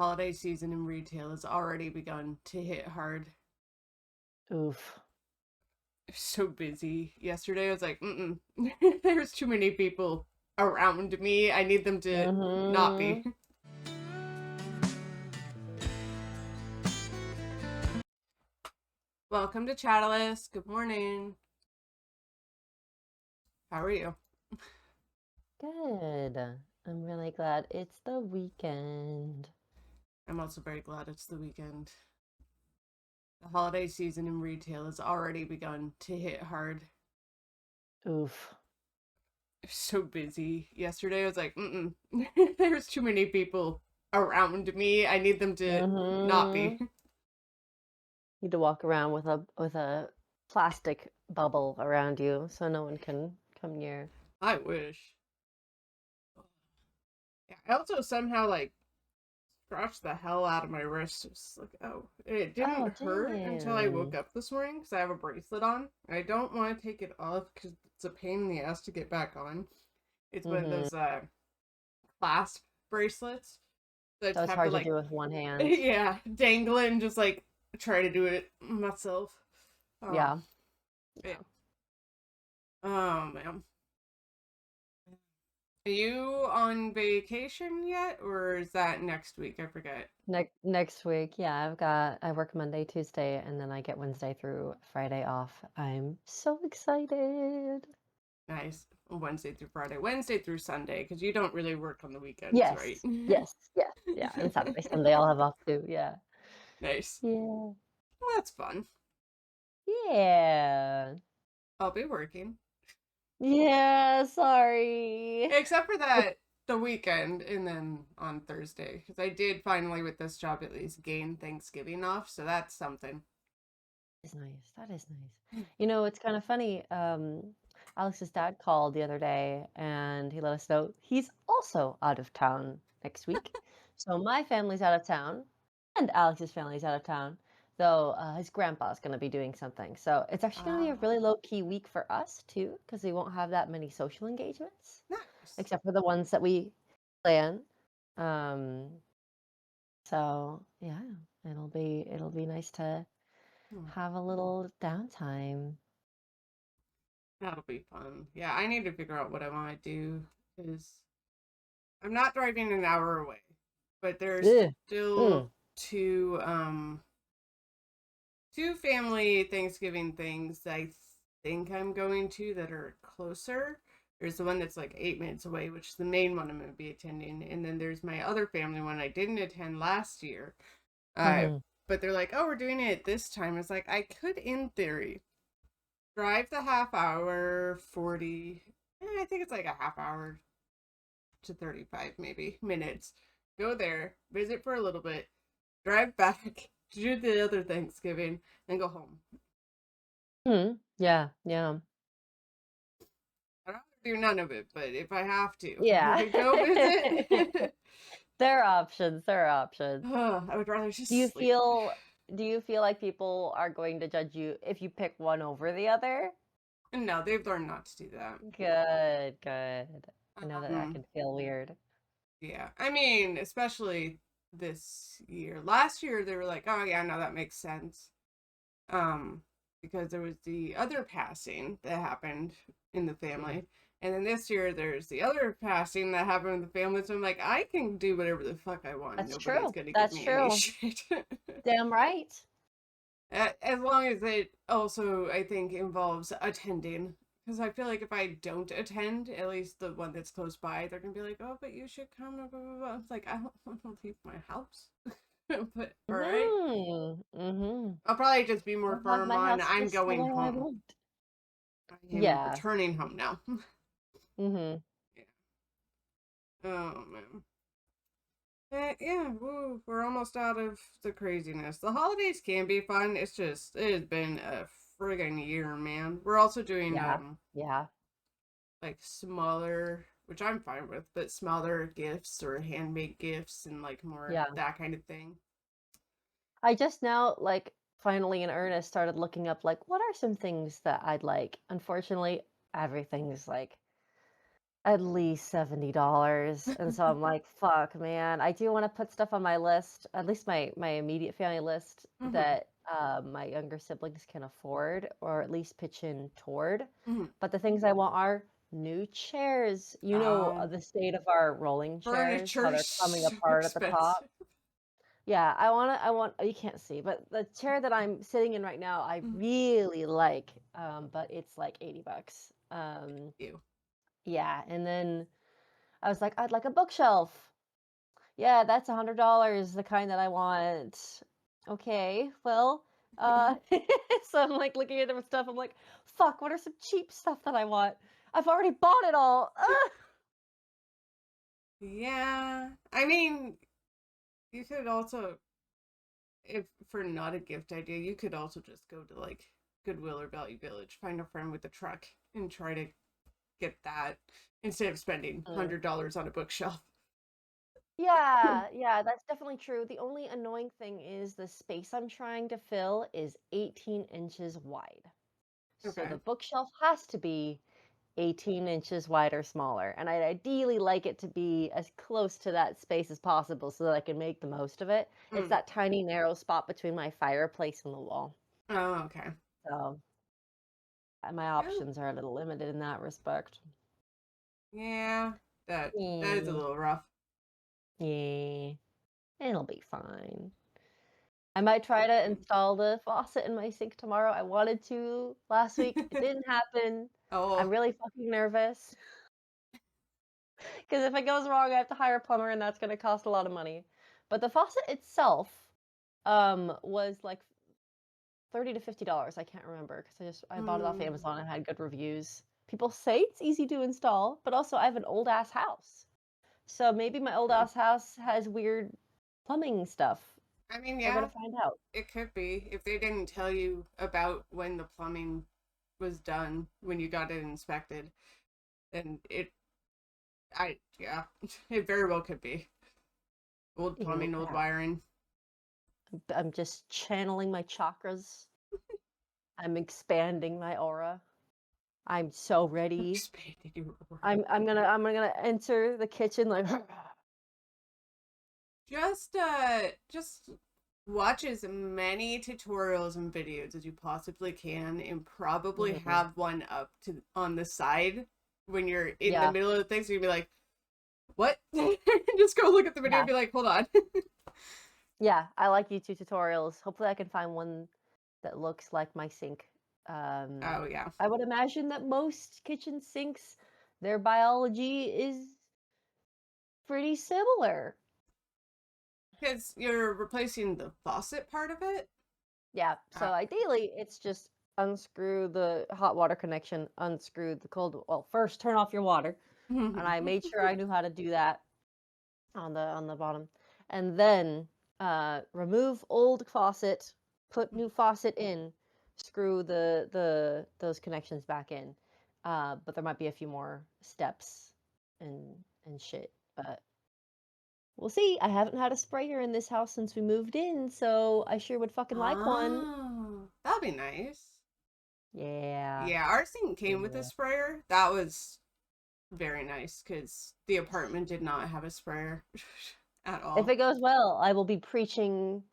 holiday season in retail has already begun to hit hard. Oof. So busy. Yesterday I was like, there's too many people around me. I need them to not be. Mm-hmm. Welcome to Chattalyst. Good morning. How are you? Good. I'm really glad it's the weekend. I'm also very glad it's the weekend. The holiday season in retail has already begun to hit hard. Oof. So busy. Yesterday I was like, there's too many people around me. I need them to not Mm-hmm. be. Need to walk around with a plastic bubble around you so no one can come near. I wish. Yeah, I also somehow like scratched the hell out of my wrist. It's like, oh, it didn't Oh, hurt until I woke damn. up this morning because I have a bracelet on. I don't want to take it off because it's a pain in the ass to get back on. It's one of Mm-hmm. those clasp bracelets that I So just it's have to hard to like, do with one hand. yeah, dangle it and just like try to do it myself. Oh, Yeah. yeah. Yeah. Oh man. Are you on vacation yet, or is that next week? I forget. Next week, yeah, I work Monday, Tuesday, and then I get Wednesday through Friday off. I'm so excited. Nice. Wednesday through Friday. Wednesday through Sunday, because you don't really work on the weekends, right? Yes, yes, yes, yeah. And Saturday, Sunday, I'll have off too. Yeah. Nice. Yeah. Well, that's fun. Yeah. I'll be working. Yeah, sorry. Except for that, the weekend, and then on Thursday. Because I did finally, with this job, at least gain Thanksgiving off, so that's something. That is nice. That is nice. It's kind of funny. Alex's dad called the other day and he let us know he's also out of town next week. So my family's out of town and Alex's family's out of town, though his grandpa's going to be doing something. So it's actually going to be a really low key week for us too, because we won't have that many social engagements, Nice. except for the ones that we plan. Um, so yeah, it'll be nice to Hmm. have a little downtime. That'll be fun. Yeah, I need to figure out what I want to do, because I'm not driving an hour away, but there's Ugh. still Mm. two two family Thanksgiving things that I think I'm going to that are closer. There's the one that's like 8 minutes away, which is the main one I'm going to be attending, and then there's my other family one I didn't attend last year. Uh, Mhm. but they're like, "Oh, we're doing it this time." It's like I could, in theory, drive the half hour, 40. I think it's like a half hour to 35 maybe minutes. Go there, visit for a little bit, drive back, do the other Thanksgiving, and go home. Mhm. Yeah, yeah. I'd rather do none of it, but if I have to, Yeah. go visit. There are options, there are options. I would rather Do just you sleep. feel do you feel like people are going to judge you if you pick one over the other? No, they've learned not to do that. Good, good. I know that that Um, can feel weird. yeah, I mean, especially this year. Last year, they were like, "Oh yeah, no, that makes sense." Um, because there was the other passing that happened in the Mhm. family. And then this year there's the other passing that happened in the family. So I'm like, I can do whatever the fuck I want. That's Nobody's true. gonna give That's me any true. shit. Damn right. As long as it also, I think, involves attending. Because I feel like if I don't attend, at least the one that's close by, they're gonna be like, "Oh, but you should come." Blah, blah, blah. It's like I don't want to leave my house. But all right, Mhm. Mhm. I'll probably just be more I'll have firm my on house I'm just the going way I home. want. I am Yeah. returning home now. Mhm. Yeah. Oh man. Yeah, woo, we're almost out of the craziness. The holidays can be fun. It's just it has been a friggin' year, man. We're also doing Yeah. Yeah. like smaller, which I'm fine with, but smaller gifts or handmade gifts and like more Yeah. that kind of thing. I just now, like, finally in earnest started looking up, like, what are some things that I'd like? Unfortunately, everything's like at least $70. And so I'm like, fuck, man. I do want to put stuff on my list, at least my immediate family list Mm-hmm. that my younger siblings can afford or at least pitch in toward. Mm-hmm. But the things I want are new chairs. You know the state of our rolling chairs, how Furniture they're coming so apart at the top. expensive. Yeah, I want, you can't see, but the chair that I'm sitting in right now, I Mm. really like, but it's like $80. You. Yeah, and then I was like, I'd like a bookshelf. Yeah, that's $100, the kind that I want. Okay, well, so I'm like looking at different stuff. I'm like, fuck, what are some cheap stuff that I want? I've already bought it all. Ugh. Yeah. I mean, you could also, if for not a gift idea, you could also just go to like Goodwill or Value Village, find a friend with a truck, and try to get that instead of spending Mm. $100 on a bookshelf. Yeah, yeah, that's definitely true. The only annoying thing is the space I'm trying to fill is 18 inches wide. So Okay. the bookshelf has to be 18 inches wide or smaller. And I'd ideally like it to be as close to that space as possible so that I can make the most of it. It's Mm. that tiny narrow spot between my fireplace and the wall. Oh, okay. So my Yeah. options are a little limited in that respect. Yeah. That is a Yeah, little rough. yeah, it'll be fine. I might try to install the faucet in my sink tomorrow. I wanted to last week. It didn't happen. I'm Oh. really fucking nervous. Because if it goes wrong, I have to hire a plumber, and that's going to cost a lot of money. But the faucet itself, was like $30 to $50. I can't remember because I bought it off Mm. Amazon and had good reviews. People say it's easy to install, but also I have an old ass house, so maybe my old True. ass house has weird plumbing stuff. I mean, We're yeah, gonna find out. it could be if they didn't tell you about when the plumbing was done when you got it inspected, then yeah, it very well could be old plumbing, old Yeah, wiring. I'm just channeling my chakras. I'm expanding my aura. I'm so ready. Expanded your aura. I'm gonna enter the kitchen like Just watch as many tutorials and videos as you possibly can, and probably Mhm. have one up to on the side when you're in the Yeah, middle of things. So you'll be like, "What?" Just go look at the video and yeah, be like, "Hold on." yeah. I like YouTube tutorials. Hopefully, I can find one that looks like my sink. Um, Oh yeah, I would imagine that most kitchen sinks, their biology is pretty similar. because you're replacing the faucet part of it. Yeah. So Ah. ideally, it's just unscrew the hot water connection, unscrew the cold. Well, first turn off your water, and I made sure I knew how to do that on the bottom, and then remove old faucet, put new faucet in, screw the those connections back in. But there might be a few more steps and shit. But we'll see. I haven't had a sprayer in this house since we moved in, so I sure would fucking like one. Oh, that'll be nice. Yeah. Yeah, our sink came with a Yeah. sprayer. That was very nice because the apartment did not have a sprayer at If all. it goes well, I will be preaching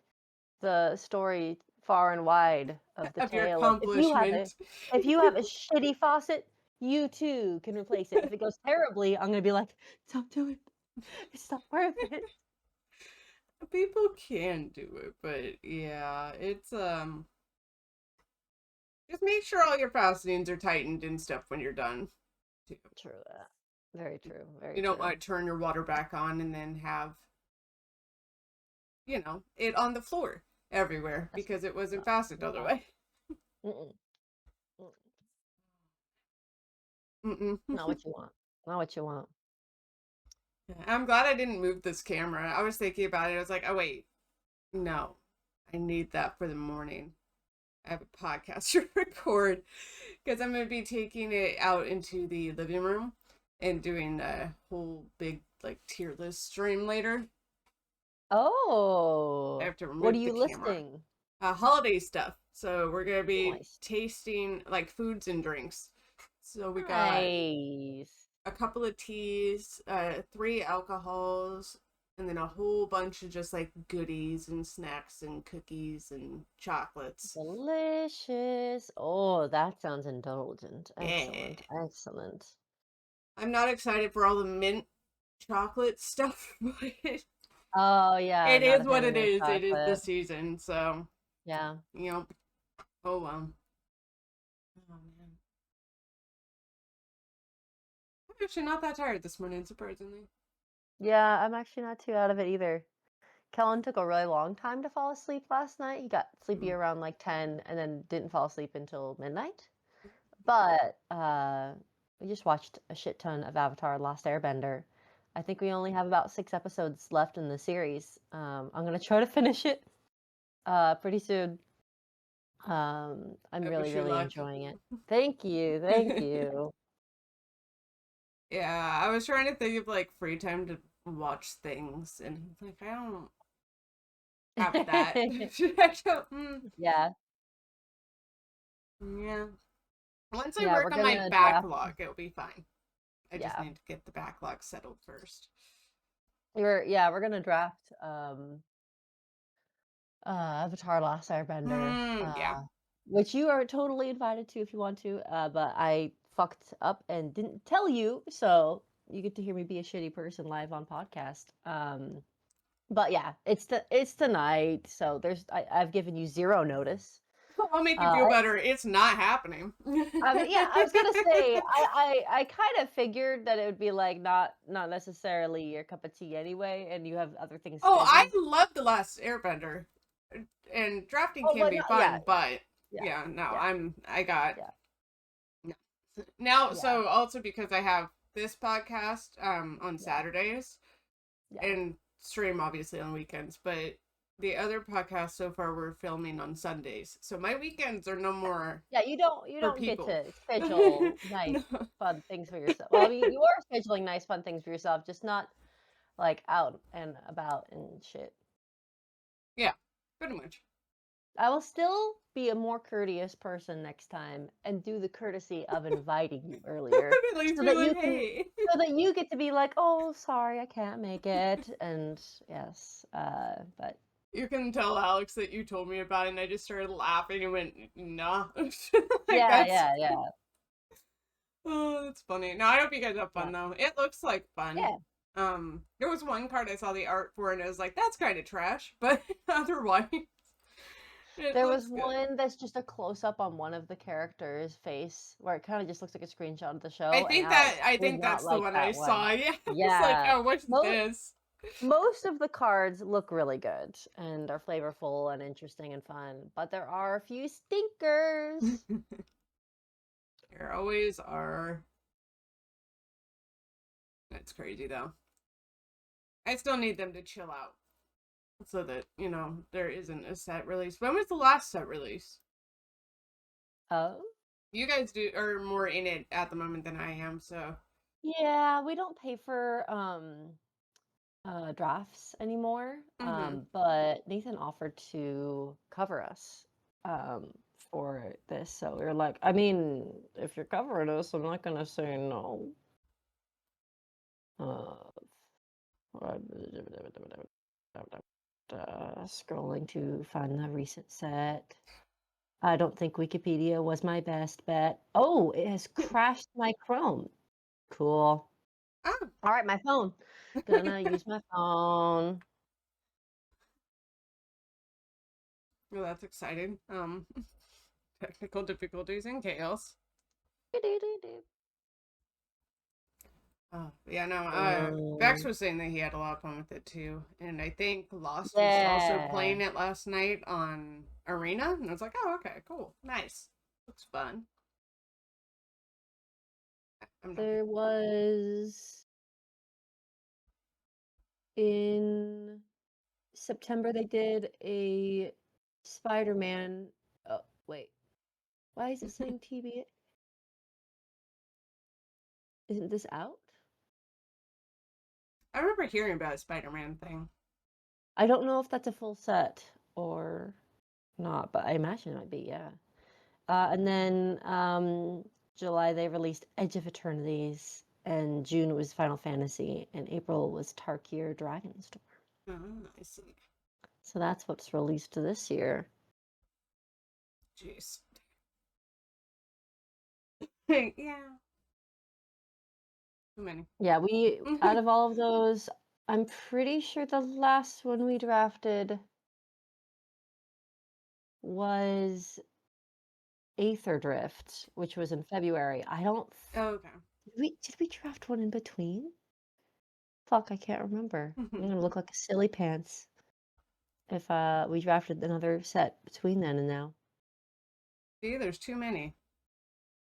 the story far and wide of the Of your tale of accomplishment. if you have a shitty faucet, you too can replace it. If it goes terribly, I'm gonna be like, don't do it. It's not worth it. People can do it, but yeah, it's just make sure all your fastenings are tightened and stuff when you're done. Too. True that. Very true. Very You don't true. want to turn your water back on and then have, it on the floor everywhere That's because it wasn't not fastened what all you the want. way. Mm-mm. Mm. Mm-mm. Not what you want. Not what you want. I'm glad I didn't move this camera. I was thinking about it. I was like, oh, wait, no, I need that for the morning. I have a podcast to record because I'm going to be taking it out into the living room and doing a whole big like tier list stream later. I Oh, have to what are remove the you camera. listing? Holiday stuff. So we're going to be Nice. tasting like foods and drinks. So we got Nice. a couple of teas, 3 alcohols, and then a whole bunch of just like goodies and snacks and cookies and chocolates. Delicious. Oh, that sounds indulgent. Yeah. Excellent. Excellent. I'm not excited for all the mint chocolate stuff, but Oh, yeah, it not is a what fan of it mint is. It is the chocolate. season, so Yeah. yep. Oh well. Oh man. I'm actually not that tired this morning, surprisingly. Yeah, I'm actually not too out of it either. Kellen took a really long time to fall asleep last night. He got sleepy Mm. around like 10 and then didn't fall asleep until midnight. But we just watched a shit ton of Avatar: Last Airbender. I think we only have about 6 episodes left in the series. I'm gonna try to finish it pretty soon. I'm I really, wish you really luck. enjoying it. Thank you, thank you. Yeah, I was trying to think of like free time to watch things, and like I don't have that. I don't, Yeah, yeah. Once I yeah, work we're on my gonna draft. backlog, it'll be fine. I just Yeah, need to get the backlog settled first. we're gonna draft Avatar: Last Airbender, Yeah. which you are totally invited to if you want to. But I fucked up and didn't tell you, so you get to hear me be a shitty person live on podcast. But yeah, it's tonight, so I've given you zero notice. I'll make you Uh, feel better. It's not happening. I mean, yeah, I was gonna say I kind of figured that it would be like not necessarily your cup of tea anyway, and you have other things Oh, I scheduled. love The Last Airbender. And drafting Oh, can but be no, yeah, fun, but yeah, yeah, no, yeah, I got yeah, no. Now, yeah, so also because I have this podcast on yeah, Saturdays yeah. and stream obviously on weekends, but the other podcast so far we're filming on Sundays. So my weekends are no more Yeah, you for don't get people. to schedule nice No. fun things for yourself. Well, I mean, you are scheduling nice fun things for yourself, just not like out and about and shit. Yeah, pretty much. I will still be a more courteous person next time and do the courtesy of inviting you earlier At least so be that like, you can hey. so that you get to be like, "Oh, sorry, I can't make it." And yes, but You can tell Alex that you told me about it, and I just started laughing and went, nah. Like, yeah, that's, yeah, yeah. oh, that's funny. No, I hope you guys have Yeah. fun, though. It looks like fun. Yeah. There was one card I saw the art for, and I was like, that's kind of trash, but otherwise, it There was looks good. one that's just a close up on one of the characters' face where it kind of just looks like a screenshot of the show, and Alex I did think not that's the like one I that one. saw. Yeah, I was like, Yeah. oh, what's Most this? most of the cards look really good and are flavorful and interesting and fun, but there are a few stinkers. There always are. That's crazy, though. I still need them to chill out so that, there isn't a set release. When was the last set release? Oh, You guys are more in it at the moment than I am, so. yeah, we don't pay for drafts anymore. Mm-hmm. But Nathan offered to cover us um for this. So we were like, I mean, if you're covering us, I'm not gonna say no. Uh, scrolling to find the recent set. I don't think Wikipedia was my best bet. Oh, it has crashed my Chrome. Cool. Ah. All right, my phone. Gonna use my phone. Well, that's exciting. Technical difficulties and chaos. Doo-doo-doo-doo. Oh, yeah, no, Vex Um, was saying that he had a lot of fun with it too. And I think Lost was also yeah. playing it last night on Arena. And I was like, oh, okay, cool. Nice. Looks fun. I'm not There was in September they did a Spider-Man. Oh, wait. Why is it saying TBA? Isn't this out? I remember hearing about a Spider-Man thing. I don't know if that's a full set or not, but I imagine it might be, yeah. And then July they released Edge of Eternities, and June was Final Fantasy, and April was Tarkir Dragonstorm. I see. So that's what's released this year. Jeez. Yeah. Too many. Yeah, we out of all of those, I'm pretty sure the last one we drafted was Aether Drift, which was in February. I don't. Oh, okay. Did we draft one in between? Fuck, I can't remember. I'm gonna look like a silly pants if we drafted another set between then and now. See, there's too many.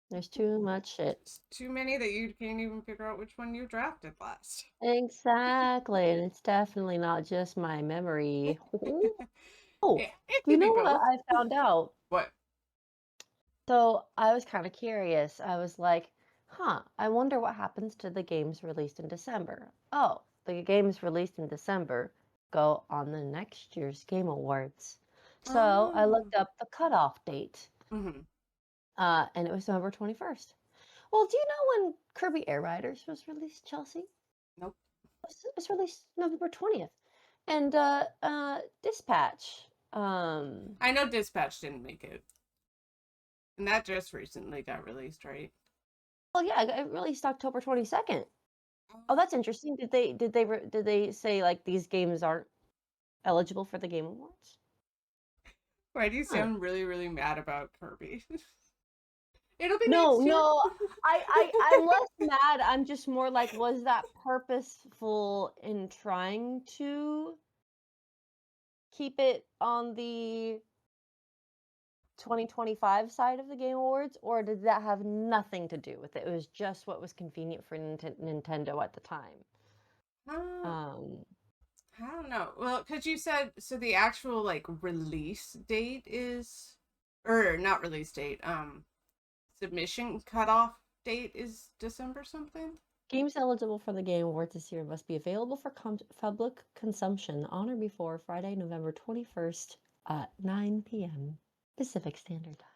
There's too much shit. It's too many that you can't even figure out which one you drafted last. Exactly, and it's definitely not just my memory. Oh, Yeah, it you could be know what both. I found out? What? So I was kind of curious. I was like, huh, I wonder what happens to the games released in December. Oh, the games released in December go on the next year's Game Awards. So I Oh. looked up the cutoff date, Mm-hmm. and it was November 21st. Well, do you know when Kirby Air Riders was released, Chelsea? Nope. It was released November 20th. And Dispatch, I know Dispatch didn't make it. And that just recently got released, right? well, yeah, it released October 22nd. Oh, that's interesting. Did they say like these games aren't eligible for the Game Awards? Why do you Huh. sound really, really mad about Kirby? It'll be No, next year. no, I'm less mad. I'm just more like, was that purposeful in trying to keep it on the 2025 side of the Game Awards, or did that have nothing to do with it? It was just what was convenient for Nintendo at the time. Um, I don't know. Well, because you said so the actual like release date is, or not release date. Submission cutoff date is December something. Games eligible for the Game Awards this year must be available for public consumption on or before Friday, November 21st at 9 p.m. Pacific Standard Time.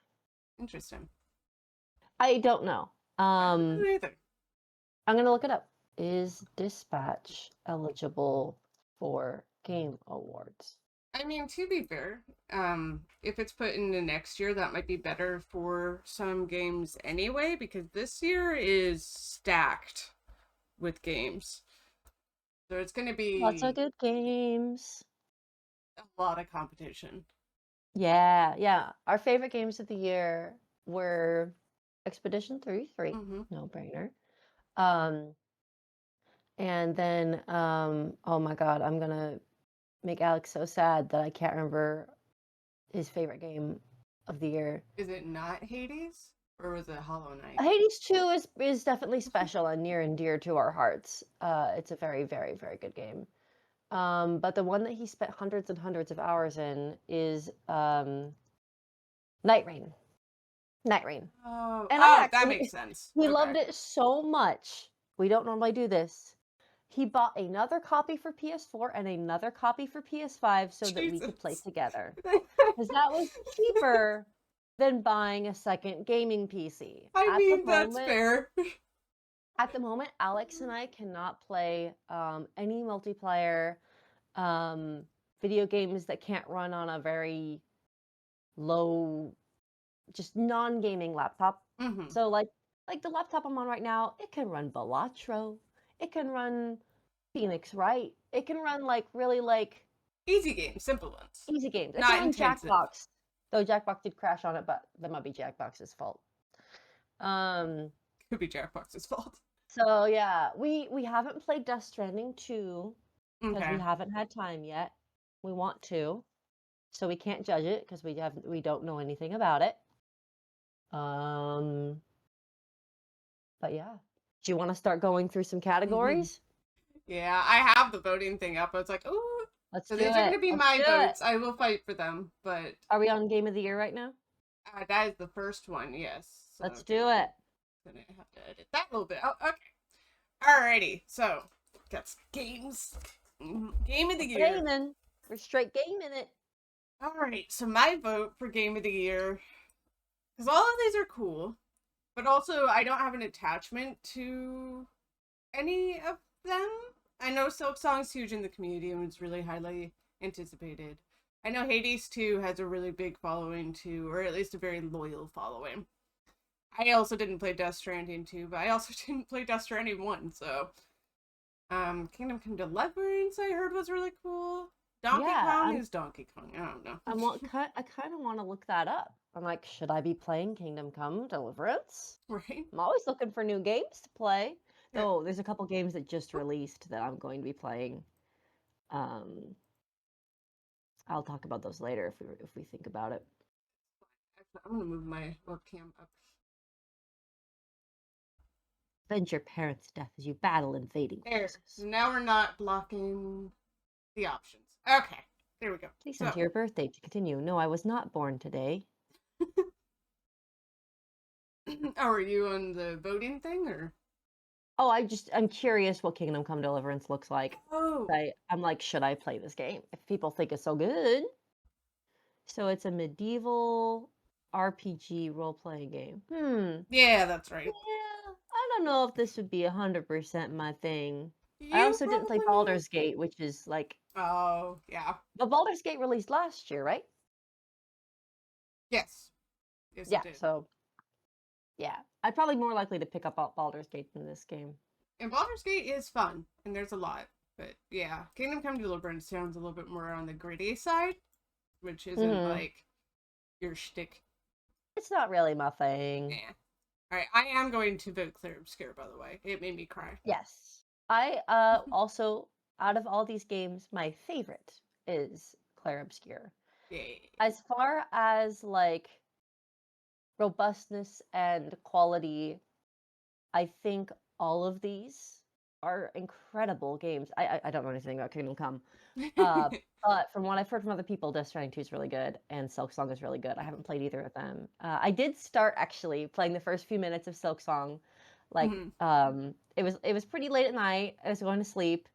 Interesting. I don't know. I don't know either. I'm going to look it up. Is Dispatch eligible for Game Awards? I mean, to be fair, if it's put into next year, that might be better for some games anyway, because this year is stacked with games. So it's going to Lots of be good games. a lot of competition. Yeah, yeah. Our favorite games of the year were Expedition 33, Mm-hmm. no brainer. And then, oh my God, I'm gonna make Alex so sad that I can't remember his favorite game of the year. Is it not Hades? Or was it Hollow Knight? Hades 2 is definitely special and near and dear to our hearts. It's a very, very, very good game. But the one that he spent hundreds and hundreds of hours in is Night Rain. Night Rain. Oh, And that makes sense. he Okay. loved it so much. We don't normally do this. He bought another copy for PS4 and another copy for PS5 so that we could play together. Because that was cheaper than buying a second gaming PC. I mean, that's fair. At the moment, Alex and I cannot play any multiplayer video games that can't run on a very low, just non-gaming laptop. Mm-hmm. So like the laptop I'm on right now, it can run Balatro, it can run Phoenix Wright, it can run like really like Easy games, simple ones. easy games. It Not can run intensive. Jackbox, though Jackbox did crash on it, but that might be Jackbox's fault. Could be Jackbox's fault. So yeah, we haven't played Death Stranding 2 because Okay. we haven't had time yet. We want to, so we can't judge it because we don't know anything about it. But yeah, do you want to start going through some categories? Yeah, I have the voting thing up. I was like, oh, Let's so do these are going it. to be Let's my do votes. it. I will fight for them, but Are we on Game of the Year right now? that is the first one. Yes. So, Let's do it. Gonna have to edit that a little bit. Oh, okay. Alrighty. So that's games. Game of the year. Gaming. We're straight gaming it. All right. So my vote for game of the year, because all of these are cool, but also I don't have an attachment to any of them. I know Silk Song's huge in the community and was really highly anticipated. I know Hades 2 has a really big following too, or at least a very loyal following. I also didn't play Death Stranding 2, but I also didn't play Death Stranding 1, so Kingdom Come Deliverance I heard was really cool. Donkey Yeah, Kong is Donkey Kong. I don't know. I kind of want to look that up. I'm like, should I be playing Kingdom Come Deliverance? Right? I'm always looking for new games to play. Yeah. Though there's a couple games that just released that I'm going to be playing. Um, I'll talk about those later if we think about it. Actually, I'm gonna move my webcam up. Avenge your parents' death as you battle invading There. forces. Now we're not blocking the options. Okay. There we go. Please So, enter your birthday to continue. No, I was not born today. oh, are you on the voting thing or? Oh, I'm curious what Kingdom Come Deliverance looks like. Oh, I'm like, should I play this game? If people think it's so good. So it's a medieval RPG role-playing game. yeah, that's right. Yeah, I don't know if this would be 100% my thing. I You also didn't play probably know. Baldur's Gate, which is like, Oh, yeah. but Baldur's Gate released last year, right? Yes. Yes, it Yeah, did. so yeah, I'd probably more likely to pick up Baldur's Gate than this game. And Baldur's Gate is fun, and there's a lot. But yeah, Kingdom Come Deliverance sounds a little bit more on the gritty side, which isn't Hmm. like your shtick. It's not really my thing. Yeah. Alright, I am going to vote Clear Obscure, by the way. It made me cry. Yes. I also out of all these games, my favorite is Clair Obscur. Yeah. As far as like robustness and quality, I think all of these are incredible games. I don't know anything about Kingdom Come. Uh, but from what I've heard from other people, Death Stranding 2 is really good, and Silk Song is really good. I haven't played either of them. I did start actually playing the first few minutes of Silk Song. Like, Mhm. it was pretty late at night. I was going to sleep,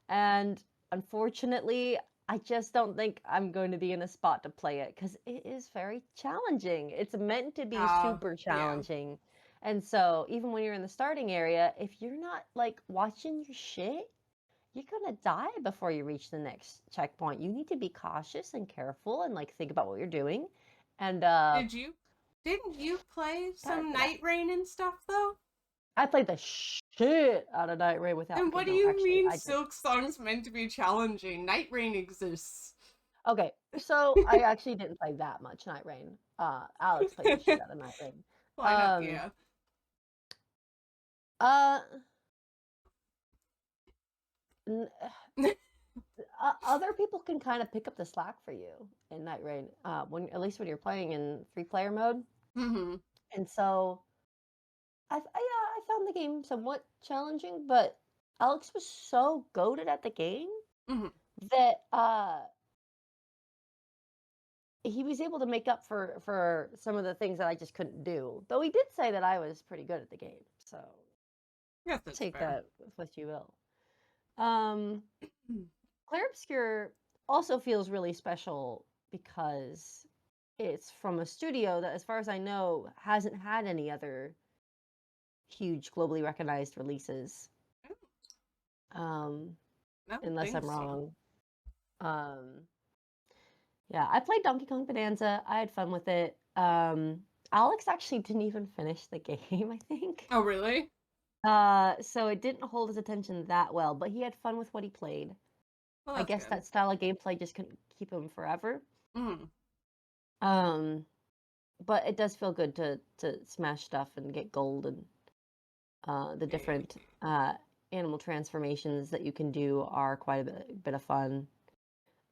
and unfortunately, I just don't think I'm going to be in a spot to play it because it is very challenging. It's meant to be super Yeah. challenging. And so, even when you're in the starting area, if you're not like watching your shit, you're gonna die before you reach the next checkpoint. You need to be cautious and careful and like think about what you're doing. And Did you? Didn't you play that, some that Night Rain and stuff, though? I played the shit out of Night Rain without. And Okay, what do no, you actually, mean I did. Silk Song's meant to be challenging? Night Rain exists. Okay, so I actually didn't play that much Night Rain. Alex played the shit out of Night Rain. Line up, Um, yeah. uh, n- other people can kind of pick up the slack for you in Night Rain. When at least when you're playing in 3-player mode, Mm-hmm. and so I found the game somewhat challenging, but Alex was so goated at the game Mm-hmm. that he was able to make up for some of the things that I just couldn't do. Though he did say that I was pretty good at the game, so Yes, that's take fair. that with what you will. Um, Clair Obscur also feels really special because it's from a studio that, as far as I know, hasn't had any other huge globally recognized releases. Um, I don't unless think I'm so. wrong. Um, yeah, I played Donkey Kong Bonanza. I had fun with it. Alex actually didn't even finish the game, I think. Oh, really? So it didn't hold his attention that well, but he had fun with what he played. Well, I that's guess good. that style of gameplay just couldn't keep him forever. Mm-hmm. Um, but it does feel good to smash stuff and get gold and the different animal transformations that you can do are quite bit of fun.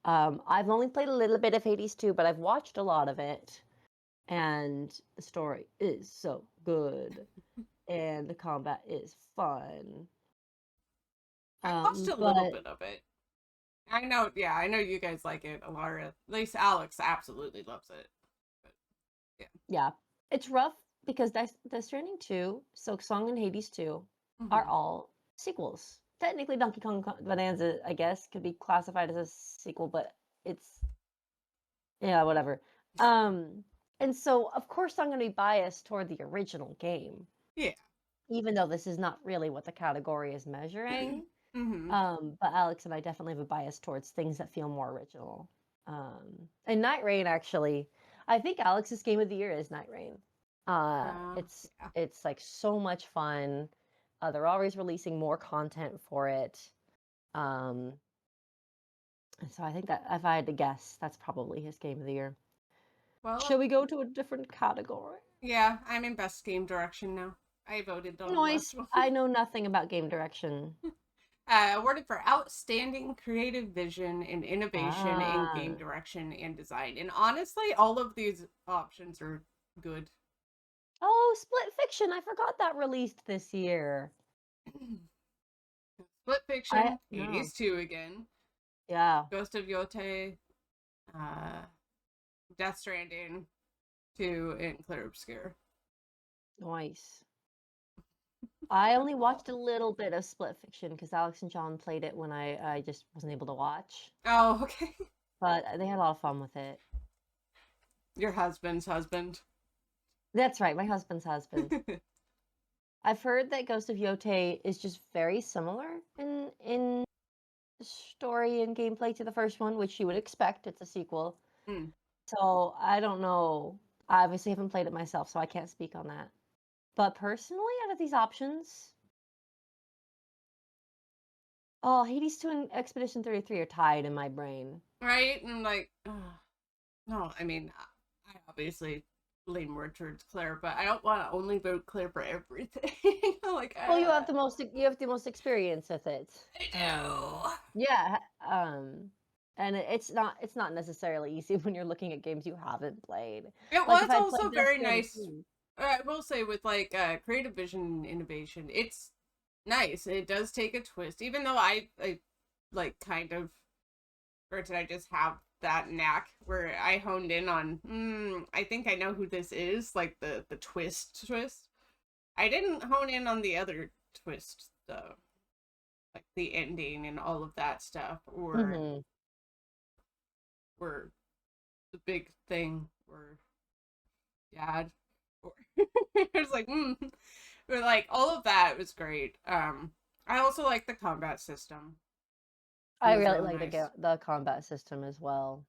I've only played a little bit of Hades 2, but I've watched a lot of it, and the story is so good, and the combat is fun. I watched a little But bit of it. I know, yeah, I know you guys like it a lot. At least Alex absolutely loves it. But yeah. yeah, it's rough because Death Stranding 2, Silk Song, and Hades 2 are Mm-hmm. all sequels. Technically, Donkey Kong Bonanza, I guess, could be classified as a sequel, but it's yeah, whatever. Um, and so of course I'm going to be biased toward the original game. Yeah. even though this is not really what the category is measuring. Mm-hmm. But Alex and I definitely have a bias towards things that feel more original. And Night Rain actually, I think Alex's game of the year is Night Rain. It's Yeah. it's like so much fun. They're always releasing more content for it. Um, and so I think that if I had to guess, that's probably his game of the year. Well, Shall we go to a different category? yeah, I'm in best game direction now. I voted on the last Noise. one. I know nothing about game direction. Awarded for outstanding creative vision and innovation in game Ah. direction and design. And honestly, all of these options are good. Oh, Split Fiction. I forgot that released this year. Split I Fiction, no. Hades 2 again, Yeah. Ghost of Yote, uh, Death Stranding 2, and Clear Obscure. Nice. I only watched a little bit of Split Fiction because Alex and John played it when I just wasn't able to watch. Oh, okay. But they had a lot of fun with it. Your husband's husband. That's right, my husband's husband. I've heard that Ghost of Yote is just very similar in story and gameplay to the first one, which you would expect. It's a sequel. Mm. So I don't know. I obviously haven't played it myself, so I can't speak on that. But personally, out of these options, oh, Hades 2 and Expedition 33 are tied in my brain. Right? And like, no, I mean, I obviously lean more towards Claire, but I don't want to only vote Claire for everything. Like, Well, you have the most experience with it. I do. Yeah, and it's not necessarily easy when you're looking at games you haven't played. Yeah, well, Like if it's I'd also played Death very Stranding nice. 2. I will say with like creative vision and innovation, it's nice. It does take a twist, even though I like kind of, granted, I just have that knack where I honed in on. I think I know who this is, like the twist. I didn't hone in on the other twist though, like the ending and all of that stuff, Mm-hmm. or the big thing, or dad, or it's like but like all of that was great. I also like the combat system. It I was really real like nice. the combat system as well.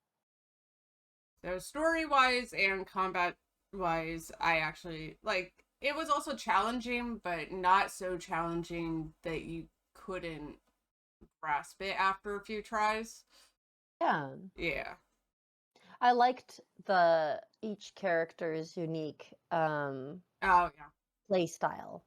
So story wise and combat wise, I actually like it was also challenging, but not so challenging that you couldn't grasp it after a few tries. Yeah. Yeah. I liked the each character's unique Oh yeah. play style.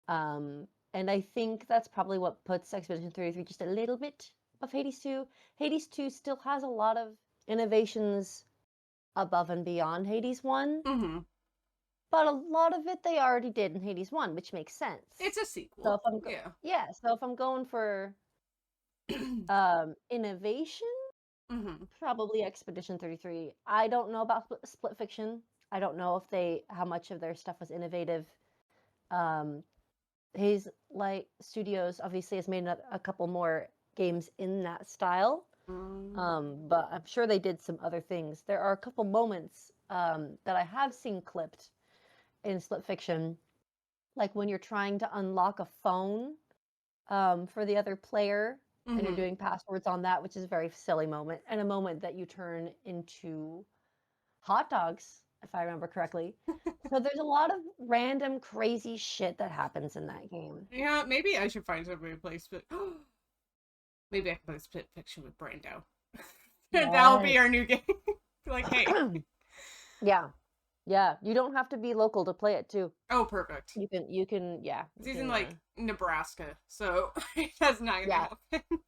Um, and I think that's probably what puts Expedition 33 just a little bit of Hades 2. Hades 2 still has a lot of innovations above and beyond Hades 1, Mm-hmm. but a lot of it they already did in Hades 1, which makes sense. It's a So sequel. if I'm Yeah. yeah, so if I'm going for innovation, Mm-hmm. probably Expedition 33. I don't know about Split Fiction. I don't know if how much of their stuff was innovative. Um, His like studios obviously has made a couple more games in that style, Mm. but I'm sure they did some other things. There are a couple moments that I have seen clipped in Split Fiction, like when you're trying to unlock a phone for the other player, and you're Mm-hmm. doing passwords on that, which is a very silly moment, and a moment that you turn into hot dogs, if I remember correctly. So there's a lot of random crazy shit that happens in that game. Yeah, maybe I should find somebody to play Split. Maybe I can play Split Fiction with Brando. That'll be Yes. our new game. Like, hey. Yeah. Yeah. You don't have to be local to play it too. Oh, perfect. Yeah, He's in like Nebraska, so that's not gonna yeah. happen.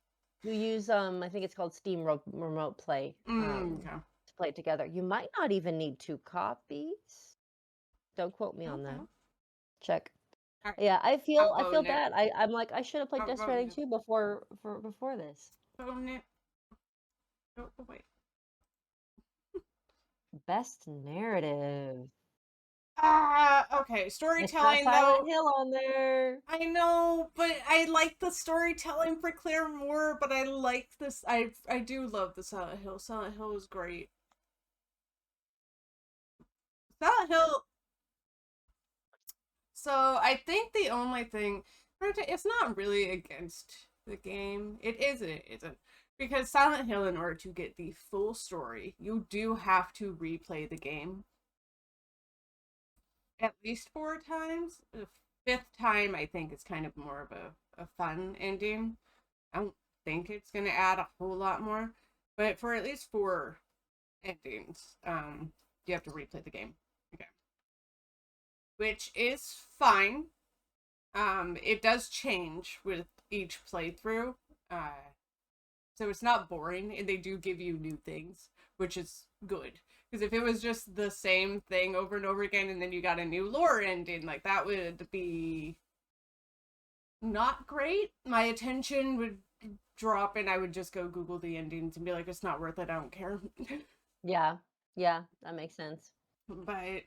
You use I think it's called Steam Remote Play Okay. to play it together. You might not even need 2 copies. Don't quote me on that. Okay. Check. All right. Yeah, I'm I feel voting it. bad. I'm like I should have played I'm Death voting Stranding it. 2 before this. Voting it. Oh, wait. Best narrative. Okay. It's got Storytelling Silent though. Hill on there. I know, but I like the storytelling for Claire more. But I like this. I do love the Silent Hill. Silent Hill was great. Silent Hill. So I think the only thing, it's not really against the game. It is and it isn't. Because Silent Hill, in order to get the full story, you do have to replay the game at least 4 times. The fifth time, I think, is kind of more of a fun ending. I don't think it's going to add a whole lot more. But for at least 4 endings, you have to replay the game. Okay. Which is fine. It does change with each playthrough. So it's not boring, and they do give you new things, which is good. Because if it was just the same thing over and over again, and then you got a new lore ending, like that would be not great. My attention would drop, and I would just go Google the endings and be like, it's not worth it. I don't care. Yeah. Yeah, that makes sense. But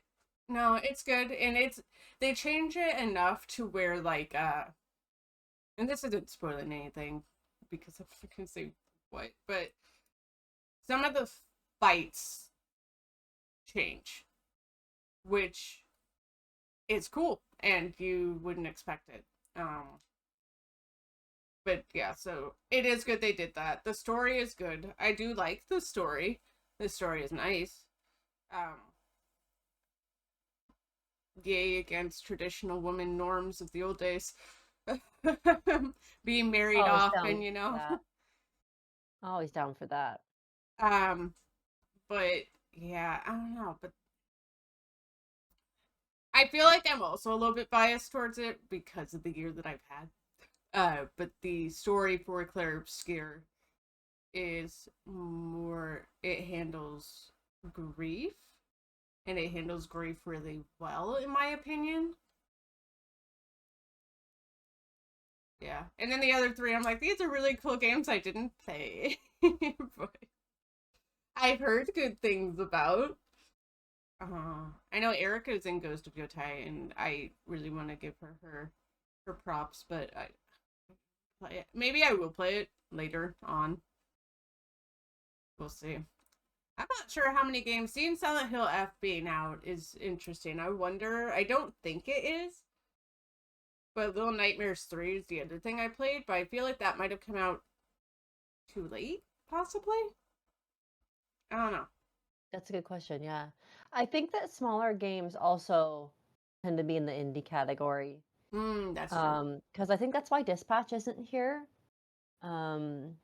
no, it's good, and they change it enough to where like and this isn't spoiling anything because I'm not gonna say what, but some of the fights change, which is cool, and you wouldn't expect it. But yeah, so it is good they did that. The story is good. I do like the story. The story is nice. Um, Yay against traditional woman norms of the old days. Being married Always off down and for that. Always down for that. um but yeah, I don't know, but I feel like I'm also a little bit biased towards it because of the year that I've had. But the story for Claire Obscure is more, it handles grief, and it handles grief really well, in my opinion. Yeah. And then the other three, I'm like, these are really cool games I didn't play. But I've heard good things about. I know Erica's in Ghost of Yotai, and I really want to give her props, but I play it. Maybe I will play it later on. We'll see. I'm not sure how many games. Seeing Silent Hill F being out is interesting. I wonder. I don't think it is, but Little Nightmares 3 is the other thing I played. But I feel like that might have come out too late, possibly. I don't know. That's a good question, yeah. I think that smaller games also tend to be in the indie category. That's true. Because I think that's why Dispatch isn't here. Um,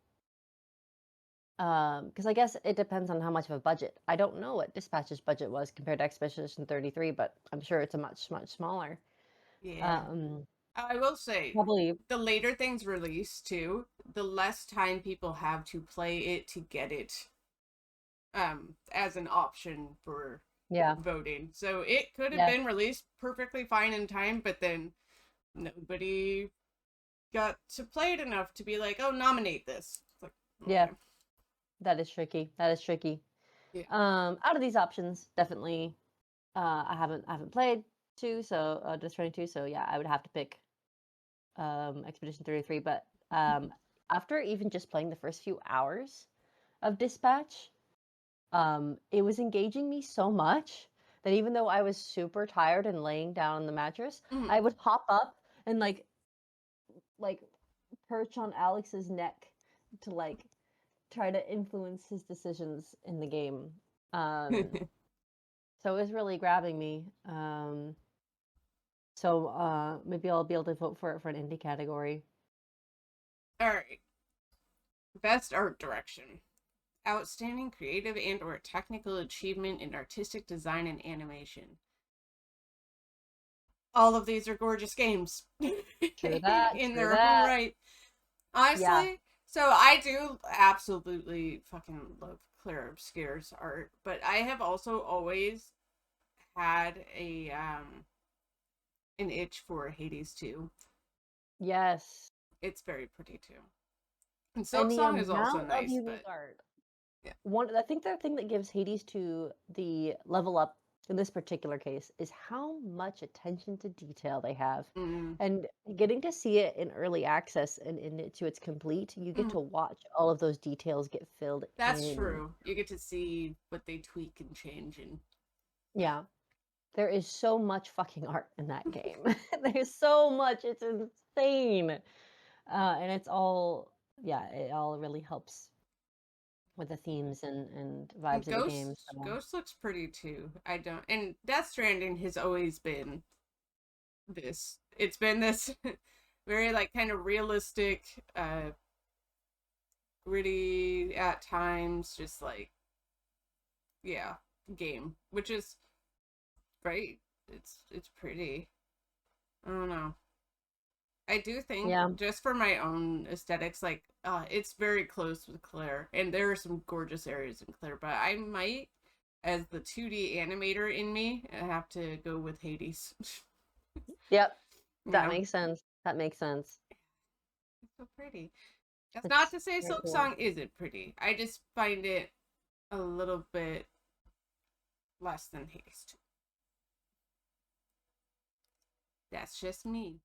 because I guess it depends on how much of a budget. I don't know what Dispatch's budget was compared to Expedition 33, but I'm sure it's a much, much smaller. Yeah. Um, I will say, Probably, the later things release too, the less time people have to play it to get it as an option for yeah, voting. So it could have yes, been released perfectly fine in time, but then nobody got to play it enough to be like, oh, nominate this. It's like, yeah, okay. that is tricky. That is tricky. Yeah. Out of these options, definitely, I haven't played two, so just 22. So yeah, I would have to pick Expedition 33. But after even just playing the first few hours of Dispatch, it was engaging me so much that even though I was super tired and laying down on the mattress, Mhm. I would hop up and like perch on Alex's neck to try to influence his decisions in the game. Um, so it was really grabbing me. So maybe I'll be able to vote for it for an indie category. All right. Best art direction. Outstanding creative and or technical achievement in artistic design and animation. All of these are gorgeous games True that. in True their own that. right. Yeah. Honestly, so I do absolutely fucking love Claire Obscure's art, but I have also always had a an itch for Hades too. Yes. It's very pretty too. And And Silk the Song is also amount of nice, unique but art. yeah. I think the thing that gives Hades to the level up in this particular case is how much attention to detail they have. Mm, And getting to see it in early access and in it to its complete, you get mm, to watch all of those details get filled that's in. true. You get to see what they tweak and change and Yeah. There is so much fucking art in that game. There's so much. It's insane. And it's all, yeah, it all really helps with the themes and And vibes of the game. So Ghost looks pretty too. I don't, and Death Stranding has always been this. It's been this very like kind of realistic, gritty at times, just like yeah, game, which is great. It's pretty. I don't know. I do think yeah, just for my own aesthetics, like it's very close with Claire, and there are some gorgeous areas in Claire, but I might, as the 2D animator in me, I have to go with Hades. yep, You that know, makes sense. That makes sense. it's so pretty. That's not It's to say very Silk cool. Song isn't pretty. I just find it a little bit less than Hades 2. That's just me.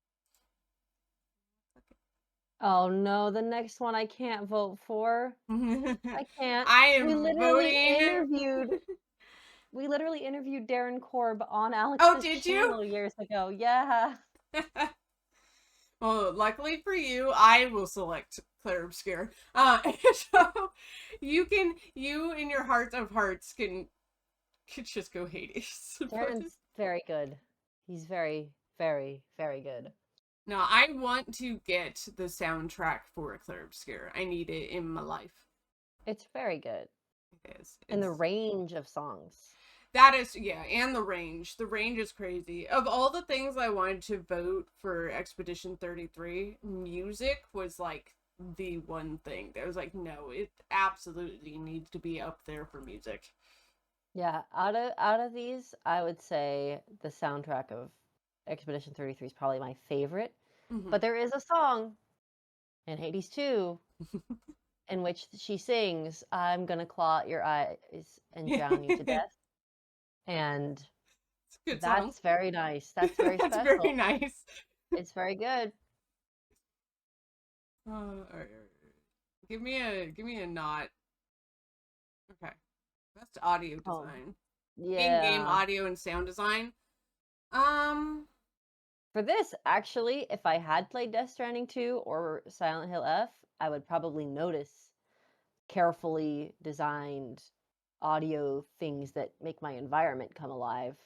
Oh no, the next one I can't vote for. I can't. I We am literally voting. interviewed we literally interviewed Darren Korb on Oh, Alex's did you? channel years ago. Yeah. Well, luckily for you, I will select Claire Obscure. So you in your heart of hearts can just go Hades. Darren's very good. He's very, very, very good. No, I want to get the soundtrack for Claire Obscure. I need it in my life. It's very good. It is. And the It's range of songs. that is yeah, and the range. The range is crazy. Of all the things I wanted to vote for Expedition 33, music was like the one thing. There was like, no, it absolutely needs to be up there for music. Yeah, out of these, I would say the soundtrack of Expedition 33 is probably my favorite. Mm-hmm. But there is a song in Hades 2 in which she sings, "I'm gonna claw at your eyes and drown you to It's death." And a good song. that's very nice. That's very That's very special. nice. It's very good. All right. Give me a not. Okay. Best audio Oh, design. In-game yeah. audio and sound design. Um For this, actually, if I had played Death Stranding 2 or Silent Hill F, I would probably notice carefully designed audio things that make my environment come alive.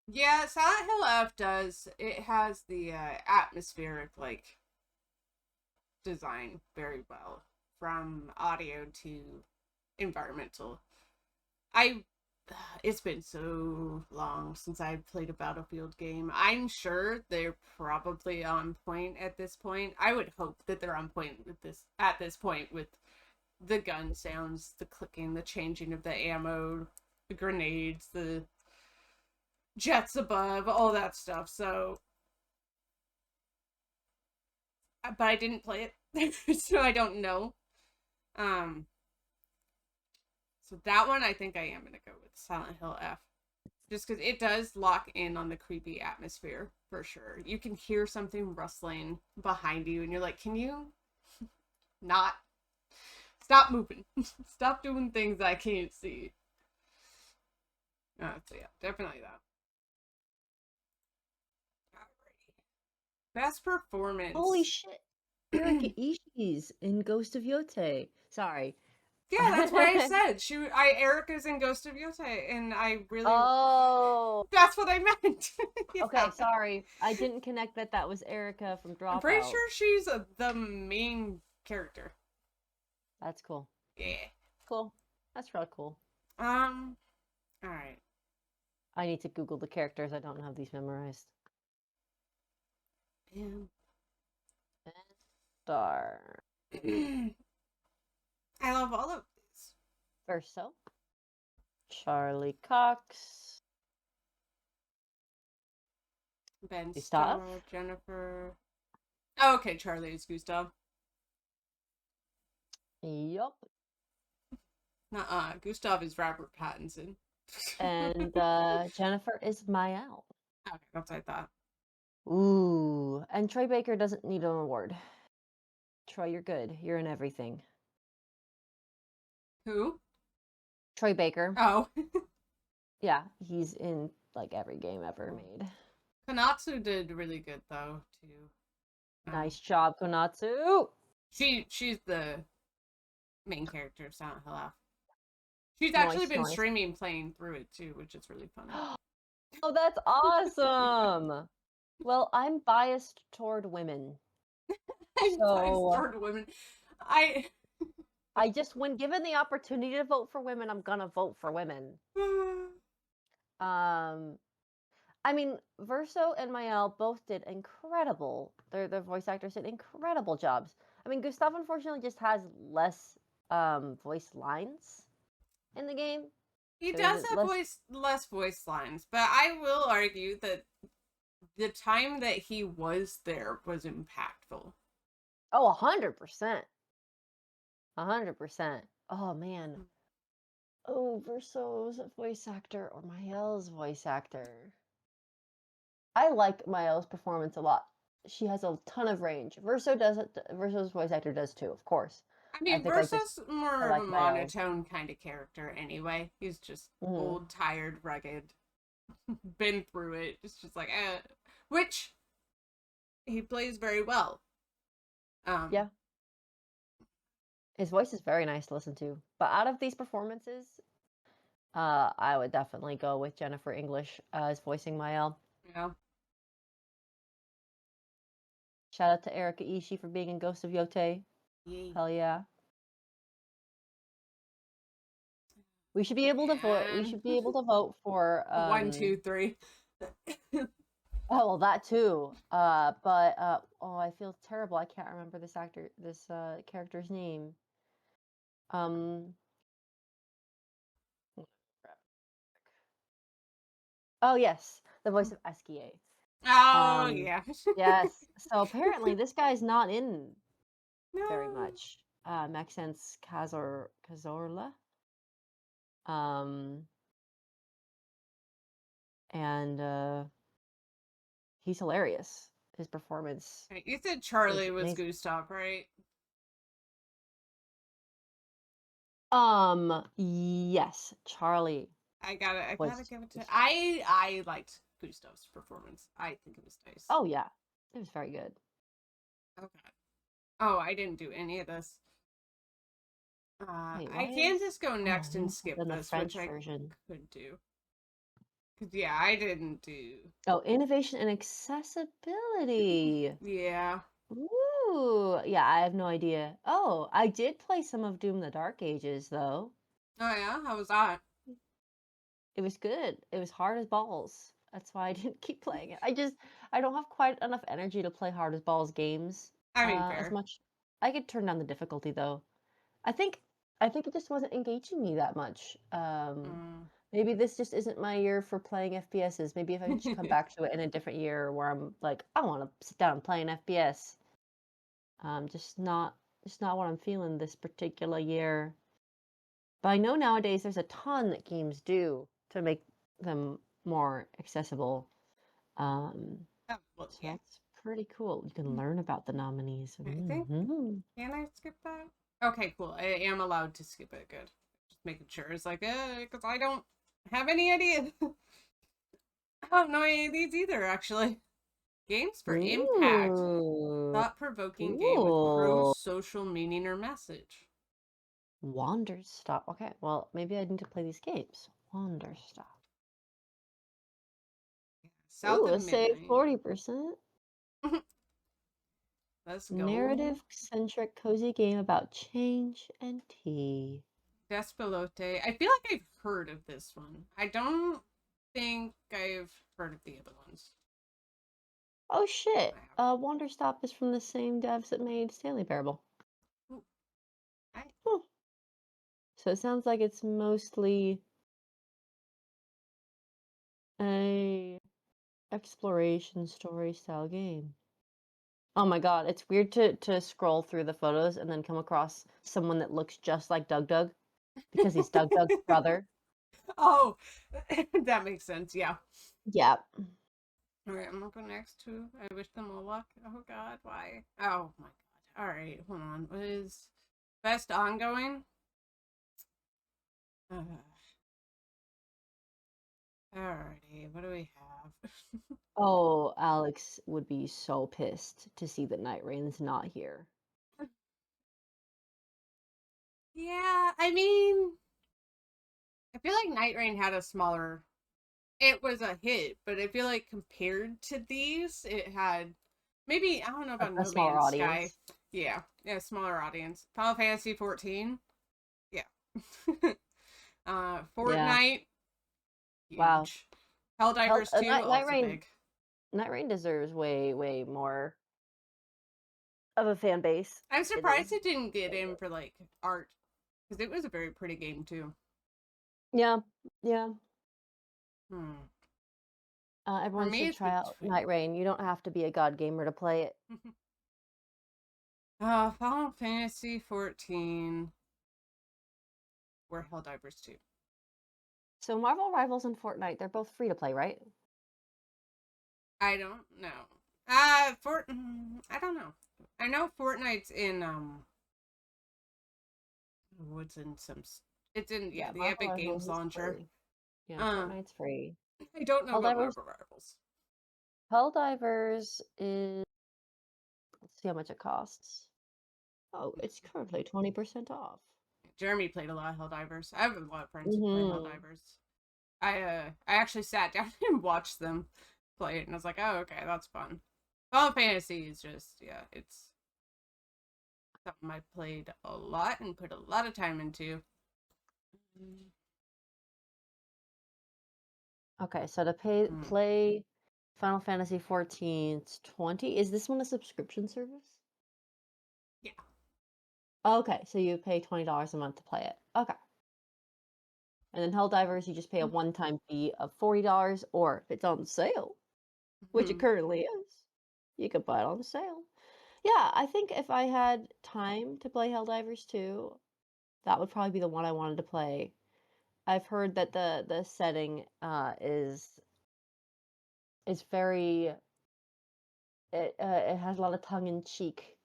yeah, Silent Hill F does. It has the atmospheric like design very well from audio to environmental. I it's been so long since I've played a Battlefield game. I'm sure they're probably on point at this point. I would hope that they're on point with this at this point with the gun sounds, the clicking, the changing of the ammo, the grenades, the jets above, all that stuff. So, but I didn't play it, so I don't know. Um, so that one I think I am gonna go with Silent Hill F, just because it does lock in on the creepy atmosphere for sure. You can hear something rustling behind you, and you're like, "Can you not stop moving? Stop doing things I can't see." So yeah, definitely that. Alrighty. Best Holy performance. shit. Erika Ishii's in Ghost of Yote. Sorry. Yeah, that's what I said. Erica's in Ghost of Yote, and I really Oh, that's what I meant. okay, Yeah. sorry. I didn't connect that that was Erica from I'm pretty Dropout. sure she's the main character. That's cool. Yeah. Cool. That's real cool. Um. All right. I need to Google the characters. I don't have these memorized. Yeah. Star. I love all of these. Verso. Charlie Cox. Ben Gustav. Starr, Jennifer. Oh, okay, Charlie is Gustav. Yup. Gustav is Robert Pattinson. And Jennifer is Mael. Okay, that's what I thought. Ooh. And Troy Baker doesn't need an award. Troy, you're good. You're in everything. Who? Troy Baker. Oh. Yeah, he's in like every game ever made. Konatsu did really good though too. Nice job, Konatsu. She's the main character of Silent Hill F. She's actually Nice, been nice. streaming playing through it too, which is really funny. Oh, that's awesome. Well, I'm biased toward women. I'm biased So toward women. I I just, when given the opportunity to vote for women, I'm gonna vote for women. Um, I mean, Verso and Mael both did incredible. Their voice actors did incredible jobs. I mean, Gustav unfortunately just has less voice lines in the game. he There's does have less. less voice lines, but I will argue that the time that he was there was impactful. Oh, 100%. 100%. Oh man. Oh, Verso's voice actor or Mael's voice actor. I like Mael's performance a lot. She has a ton of range. Verso does it. Verso's voice actor does too, of course. I I mean, think Versa's I more of a like Mael's. monotone kind of character anyway. He's just Hmm. old, tired, rugged, been through it. It's just like, which he plays very well. Um, Yeah, his voice is very nice to listen to. But out of these performances, I would definitely go with Jennifer English as voicing Mael. you know, Shout out to Erika Ishii for being in Ghost of Yote. Yay. Hell yeah. We should be able to vote. We And should be able to vote for one, two, three. oh, well, that too. But oh, I feel terrible. I can't remember this character's name. Um, oh yes, the voice of Eskia. Oh Um, yeah. yes. So apparently this guy's not in very No. much. Maxence Cazorla. Um, and he's hilarious. His performance You said is Charlie was amazing. Gustav, right? Yes, Charlie I gotta was. give it to. I liked Gustav's performance. I think it was nice. Oh yeah, it was very good. Okay. Oh, I didn't do any of this. Wait, I why can is? just go Oh, next you and must have skip done the this, which French I version. could do. Cause yeah, I didn't do. Oh, innovation and accessibility. Yeah. Ooh, yeah, I have no idea. Oh, I did play some of Doom the Dark Ages though. Oh yeah, how was that? It was good. It was hard as balls. That's why I didn't keep playing it. I don't have quite enough energy to play hard as balls games I mean, as fair. much. I could turn down the difficulty though. I think I think it just wasn't engaging me that much. Mm. Maybe this just isn't my year for playing FPSs. Maybe if I just come back to it in a different year where I'm like, I want to sit down and play an FPS. Just not what I'm feeling this particular year. But I know nowadays there's a ton that games do to make them more accessible. Um, Oh, well, so yeah. that's pretty cool. You can learn about the nominees. I think. Hmm. Can I skip that? Okay, cool. I am allowed to skip it. Good. Just making sure. It's like, because I don't have any idea. I don't know any of these either, actually. Games for impact. Ooh, Thought provoking game with pro cool. social meaning or message. Wander Stop. Okay, well, maybe I need to play these games. Wander Stop. South Ooh, of let's say Midnight. 40%. Let's go. Narrative-centric cozy game about change and tea. Despelote. I feel like I've heard of this one. I don't think I've heard of the other ones. Oh I shit. have. Wander Stop is from the same devs that made Stanley Parable. Ooh, I, Hmm. So it sounds like it's mostly a exploration story style game. Oh my god, it's weird to scroll through the photos and then come across someone that looks just like Doug Doug because he's Doug Doug's brother. oh, that makes sense. Yeah. Yeah. All right, I'm gonna go next to. I wish them all luck. Oh God, why? Oh my God. All right, hold on. What is best ongoing? Uh, Alrighty, what do we have? Oh, Alex would be so pissed to see that Night Rain's not here. Yeah, I mean, I feel like Night Rain had a smaller. It was a hit, but I feel like compared to these, it had maybe I don't know about A No smaller Man's Sky. audience. Yeah, yeah, smaller audience. Final Fantasy 14. Yeah. Yeah. Fortnite, Wow. huge. Helldivers 2, also big. Night Rain deserves way, way more of a fan base. I'm It is surprised it didn't get so in good. for like art because it was a very pretty game too. Yeah, yeah. Hmm. For Everyone me, should it's try out between Night Rain. You don't have to be a god gamer to play it. Final Fantasy 14 or Helldivers 2. So Marvel Rivals and Fortnite, they're both free to play, right? I don't know. I don't know. I know Fortnite's in what's in some. It's in Yeah, the Marvel Epic Rivals Games is launcher. free. Yeah, Uh, Fortnite's free. I don't know about Helldivers, Marvel Rivals. Helldivers is, let's see how much it costs. Oh, it's currently 20% off. Jeremy played a lot of Helldivers. I have a lot of friends who play Mm-hmm. Helldivers. I actually sat down and watched them play it, and I was like, oh, okay, that's fun. Final Fantasy is just it's something I played a lot and put a lot of time into. Okay, so to Mm. play Final Fantasy 14, it's 20. Is this one a subscription service? Yeah. Okay, so you pay $20 a month to play it. Okay. And then Helldivers, you just pay a one-time fee of $40, or if it's on sale, which it Mm-hmm. currently is, you could buy it on sale. Yeah, I think if I had time to play Helldivers 2, that would probably be the one I wanted to play. I've heard that the setting is very it has a lot of tongue-in-cheek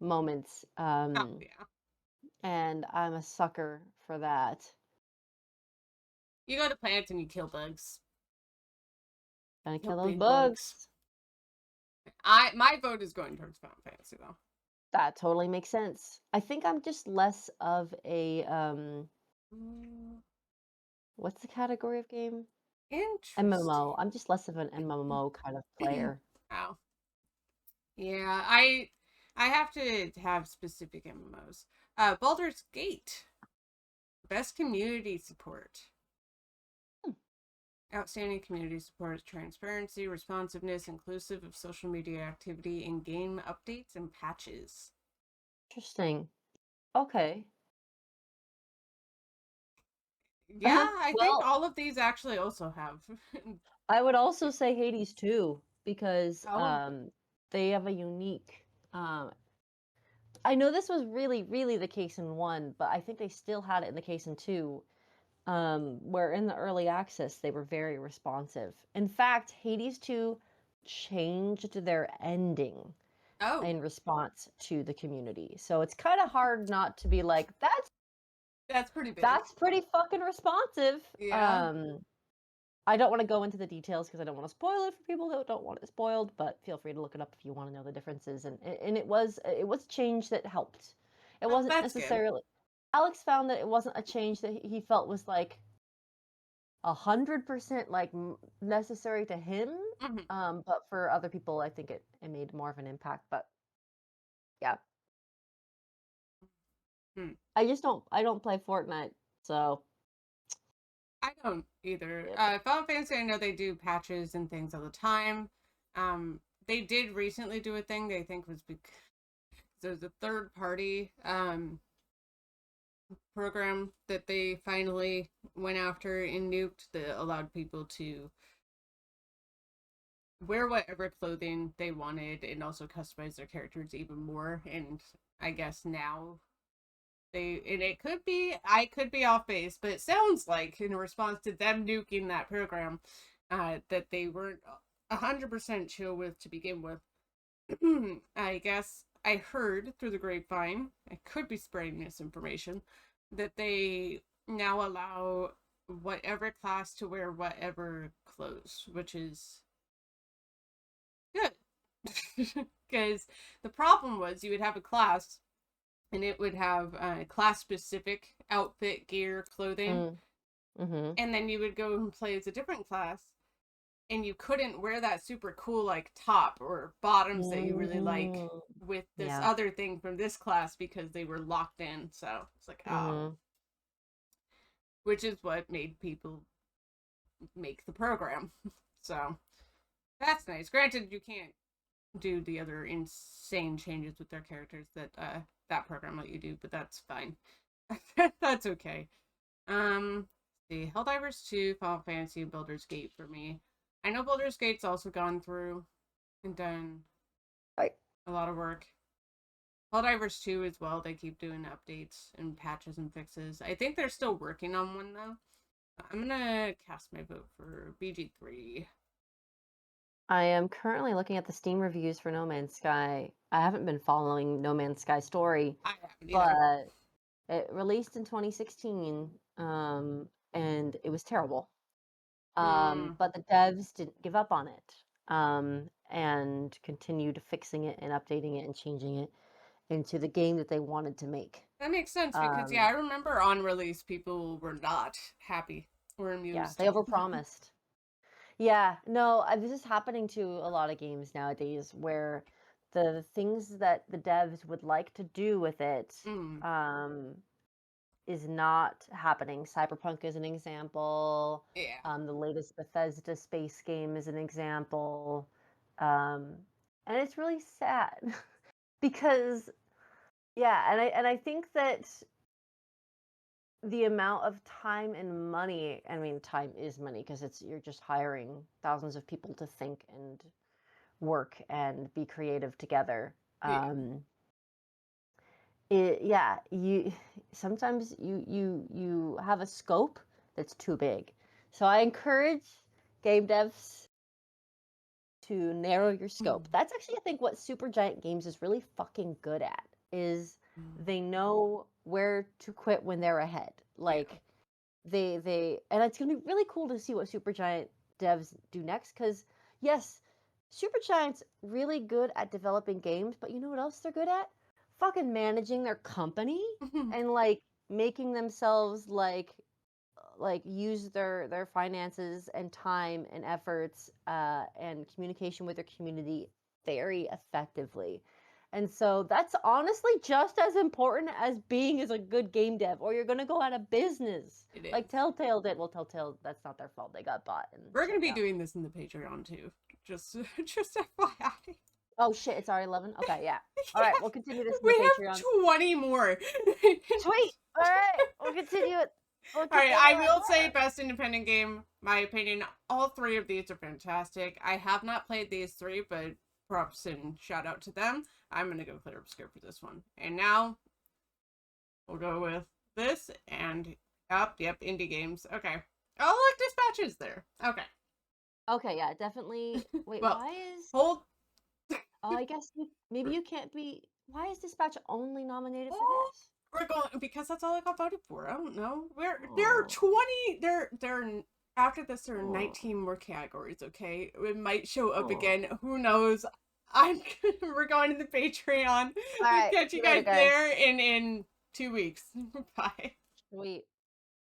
moments, Oh yeah. and I'm a sucker for that. You go to plants and you kill bugs. Gonna Kill kill those big bugs. bugs. My vote is going towards Final Fantasy though. That totally makes sense. I think I'm just less of a Mm, what's the category of game? interesting. MMO. I'm just less of an MMO kind of player. Oh. Yeah, I have to have specific MMOs. Baldur's Gate. Best community support. Hmm, Outstanding community support, transparency, responsiveness, inclusive of social media activity, in game updates and patches. interesting. Okay. Yeah, I think Well, all of these actually also have. I would also say Hades too, because Oh, they have a unique I know this was really, really the case in one, but I think they still had it in the case in two, where in the early access they were very responsive. In fact, Hades 2 changed their ending oh, in response to the community. So it's kind of hard not to be like, that's pretty big. that's pretty fucking responsive. Yeah, I don't want to go into the details because I don't want to spoil it for people that don't want it spoiled, but feel free to look it up if you want to know the differences. And it was a change that helped. It wasn't that's good. necessarily. Alex found that it wasn't a change that he felt was like 100% like necessary to him. Hmm. But for other people, I think it made more of an impact. But yeah, Hmm. I don't play Fortnite, so I don't either. yeah. Final Fantasy, I know they do patches and things all the time. They did recently do a thing they think was because there's a third party program that they finally went after and nuked that allowed people to wear whatever clothing they wanted and also customize their characters even more. And I guess now and it could be I could be off base, but it sounds like in response to them nuking that program, that they weren't 100% chill with to begin with. I guess I heard through the grapevine, I could be spreading misinformation, that they now allow whatever class to wear whatever clothes, which is good. Because the problem was you would have a class and it would have class specific outfit, gear, clothing, Mm, mm-hmm. and then you would go and play as a different class and you couldn't wear that super cool like top or bottoms that you really like Mm, with this yeah. other thing from this class because they were locked in. So it's like, oh, Mm-hmm. which is what made people make the program. So that's nice. Granted, you can't do the other insane changes with their characters that that program let you do, but that's fine. That's okay. See, Helldivers 2, Final Fantasy, and Baldur's Gate for me. I know Baldur's Gate's also gone through and done Right. a lot of work. Helldivers 2 as well, they keep doing updates and patches and fixes. I think they're still working on one though. I'm gonna cast my vote for BG3. I am currently looking at the Steam reviews for No Man's Sky. I haven't been following No Man's Sky story, I haven't either. but it released in 2016, and it was terrible. Hmm. But the devs didn't give up on it, and continued fixing it and updating it and changing it into the game that they wanted to make. That makes sense because yeah, Um, I remember on release people were not happy or yeah, amused. they overpromised. Yeah, no, this is happening to a lot of games nowadays where the things that the devs would like to do with it, Mm, um, is not happening. Cyberpunk is an example. yeah. The latest Bethesda space game is an example. Um, and it's really sad because yeah, and I think that the amount of time and money, I mean, time is money because it's you're just hiring thousands of people to think and work and be creative together. Yeah. Yeah, you sometimes you have a scope that's too big. So I encourage game devs to narrow your scope. Mm, That's actually I think what Supergiant Games is really fucking good at is mm, they know where to quit when they're ahead. yeah. Like they and it's gonna be really cool to see what Supergiant devs do next because yes, Supergiant's really good at developing games, but you know what else they're good at? Fucking managing their company and like making themselves like use their finances and time and efforts and communication with their community very effectively. And so that's honestly just as important as being as a good game dev, or you're gonna go out of business. It Like is. Telltale did. Well, Telltale, that's not their fault. They got bought and We're gonna shut be down. doing this in the Patreon too. Just just FYI. Oh shit, it's already 11? Okay, yeah. All right, Yeah. we'll continue this in We the have Patreon. 20 more. Sweet. All right, we'll continue it. We'll All right, continue I it will say later. best independent game. My opinion, all three of these are fantastic. I have not played these three, but props and shout out to them. I'm gonna go Clear Obscure for this one. And now we'll go with this and yep, indie games. Okay. Oh, look, Dispatch is there. Okay. Okay, yeah, definitely. Wait, Well, why is hold. Oh, I guess maybe you can't be. Why is Dispatch only nominated for Oh, this? we're going because that's all I got voted for. I don't know. There are Oh, 20. There after this there are oh, 19 more categories. Okay, it might show up oh. again. Who knows? I'm we're going to the Patreon. All right, Catch see you you later, guys there guys. in 2 weeks. Bye. Sweet.